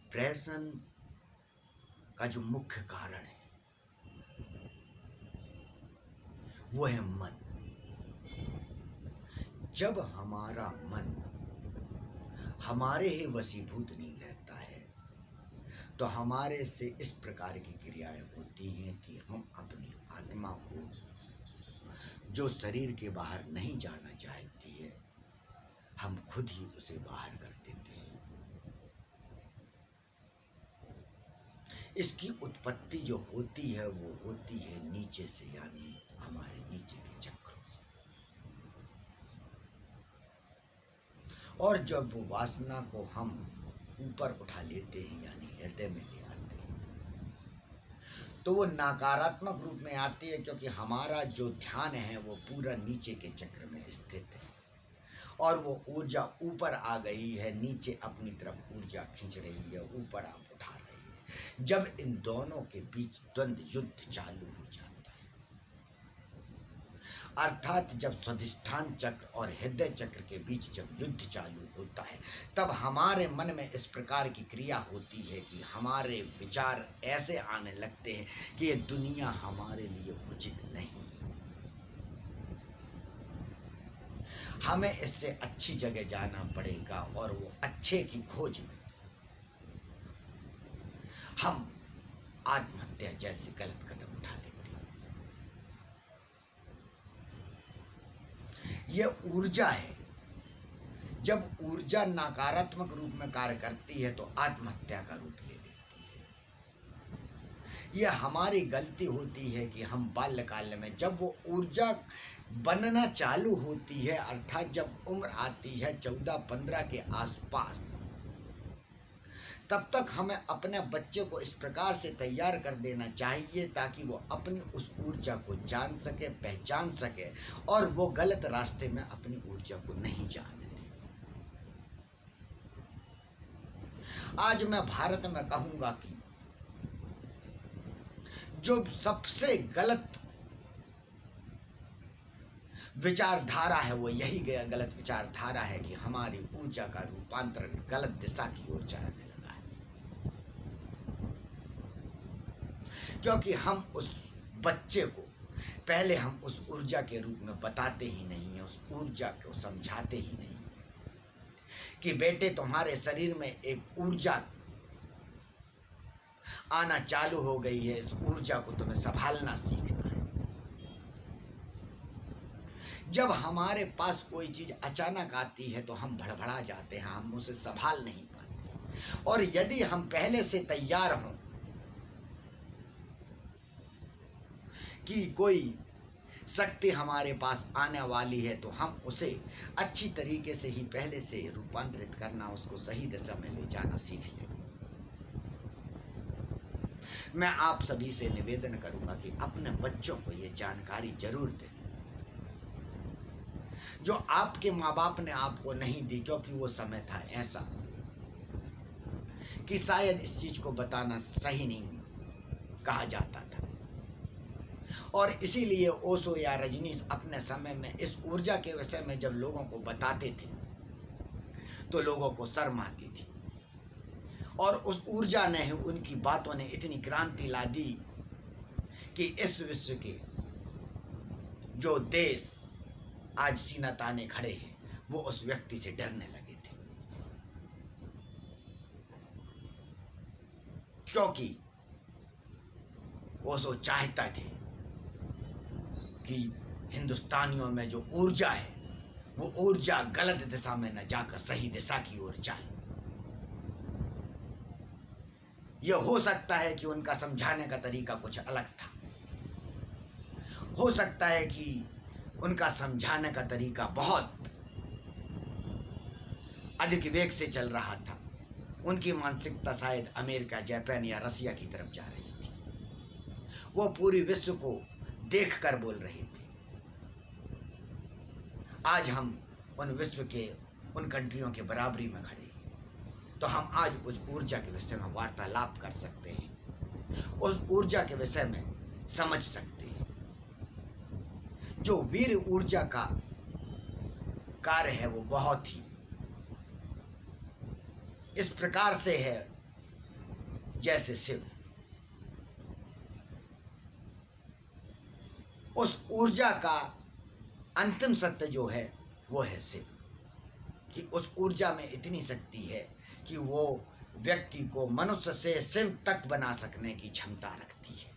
Depression का जो मुख्य कारण है वो है मन। जब हमारा मन हमारे ही वशीभूत नहीं रहता है तो हमारे से इस प्रकार की क्रियाएं होती हैं कि हम अपनी आत्मा को जो शरीर के बाहर नहीं जाना चाहती है हम खुद ही उसे बाहर कर देते हैं। इसकी उत्पत्ति जो होती है वो होती है नीचे से, यानी हमारे नीचे के चक्रों से। और जब वो वासना को हम ऊपर उठा लेते हैं यानी हृदय में ले आते हैं तो वो नकारात्मक रूप में आती है, क्योंकि हमारा जो ध्यान है वो पूरा नीचे के चक्र में स्थित है और वो ऊर्जा ऊपर आ गई है, नीचे अपनी तरफ ऊर्जा खींच रही है, ऊपर आप उठा रही है। जब इन दोनों के बीच द्वंद्व युद्ध चालू हो जाता है, अर्थात जब स्वाधिष्ठान चक्र और हृदय चक्र के बीच जब युद्ध चालू होता है, तब हमारे मन में इस प्रकार की क्रिया होती है कि हमारे विचार ऐसे आने लगते हैं कि ये दुनिया हमारे लिए उचित नहीं है, हमें इससे अच्छी जगह जाना पड़ेगा। और वो अच्छे की खोज में हम आत्महत्या जैसे गलत कदम उठा लेते हैं। ये ऊर्जा है। जब ऊर्जा नकारात्मक रूप में कार्य करती है तो आत्महत्या का रूप ले लेती है। यह हमारी गलती होती है कि हम बाल्यकाल में जब वो ऊर्जा बनना चालू होती है, अर्थात जब उम्र आती है 14-15 के आसपास, तब तक हमें अपने बच्चे को इस प्रकार से तैयार कर देना चाहिए ताकि वो अपनी उस ऊर्जा को जान सके, पहचान सके और वो गलत रास्ते में अपनी ऊर्जा को नहीं जाने दे। आज मैं भारत में कहूँगा कि जो सबसे गलत विचारधारा है वो यही गलत विचारधारा है कि हमारी ऊर्जा का रूपांतरण गलत दिशा की ओर जाने लगा है, क्योंकि हम उस बच्चे को पहले हम उस ऊर्जा के रूप में बताते ही नहीं है, उस ऊर्जा को समझाते ही नहीं है कि बेटे तुम्हारे शरीर में एक ऊर्जा आना चालू हो गई है, इस ऊर्जा को तुम्हें संभालना सीखना है। जब हमारे पास कोई चीज अचानक आती है तो हम भड़बड़ा जाते हैं, हम उसे संभाल नहीं पाते। और यदि हम पहले से तैयार हों कि कोई शक्ति हमारे पास आने वाली है तो हम उसे अच्छी तरीके से ही पहले से रूपांतरित करना, उसको सही दिशा में ले जाना सीख लें। मैं आप सभी से निवेदन करूंगा कि अपने बच्चों को ये जानकारी जरूर दें जो आपके माँ बाप ने आपको नहीं दी, क्योंकि वो समय था ऐसा कि शायद इस चीज को बताना सही नहीं कहा जाता था। और इसीलिए ओशो या रजनीश अपने समय में इस ऊर्जा के विषय में जब लोगों को बताते थे तो लोगों को शर्म आती थी, और उस ऊर्जा ने, उनकी बातों ने इतनी क्रांति ला दी कि इस विश्व के जो देश आज सीना ताने खड़े हैं वो उस व्यक्ति से डरने लगे थे, क्योंकि ओशो चाहता थे कि हिंदुस्तानियों में जो ऊर्जा है वो ऊर्जा गलत दिशा में न जाकर सही दिशा की ओर जाए। यह हो सकता है कि उनका समझाने का तरीका कुछ अलग था, हो सकता है कि उनका समझाने का तरीका बहुत अधिक वेग से चल रहा था, उनकी मानसिकता शायद अमेरिका, जापान या रसिया की तरफ जा रही थी, वो पूरी विश्व को देखकर बोल रहे थे। आज हम उन विश्व के उन कंट्रियों के बराबरी में खड़े हैं, तो हम आज उस ऊर्जा के विषय में वार्तालाप कर सकते हैं, उस ऊर्जा के विषय में समझ सकते हैं। जो वीर ऊर्जा का कार्य है वो बहुत ही इस प्रकार से है जैसे शिव। उस ऊर्जा का अंतिम सत्य जो है वो है शिव, कि उस ऊर्जा में इतनी शक्ति है कि वो व्यक्ति को मनुष्य से शिव तक बना सकने की क्षमता रखती है।